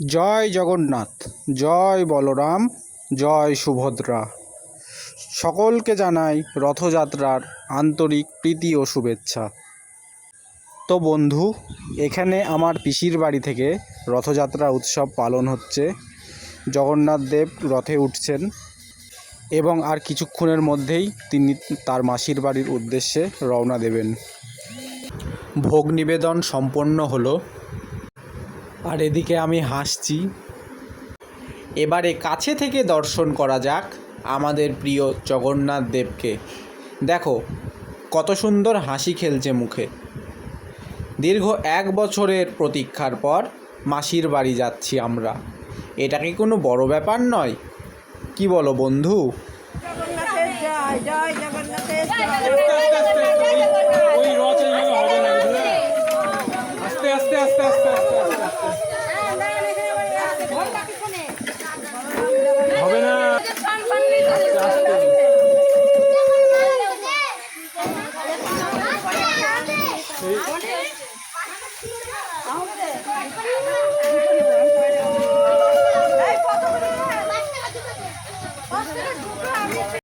জয় জগন্নাথ, জয় বলরাম, জয় সুভদ্রা। সকলকে জানাই রথযাত্রার আন্তরিক প্রীতি ও শুভেচ্ছা। তো বন্ধু, এখানে আমার পিসির বাড়ি থেকে রথযাত্রা উৎসব পালন হচ্ছে। জগন্নাথ দেব রথে উঠছেন এবং আর কিছুক্ষণের মধ্যেই তিনি তার মাসির বাড়ির উদ্দেশ্যে রওনা দেবেন। ভোগ নিবেদন সম্পন্ন হলো, আর এদিকে আমি হাসছি। এবারে কাছে থেকে দর্শন করা যাক আমাদের প্রিয় জগন্নাথ দেবকে। দেখো কত সুন্দর হাসি খেলছে মুখে। দীর্ঘ 1 বছরের প্রতীক্ষার পর মাসির বাড়ি যাচ্ছি আমরা। এটা কি কোনো বড় ব্যাপার নয়? কি বলো বন্ধু? জগন্নাথের জয়, জয় জগন্নাথের জয়।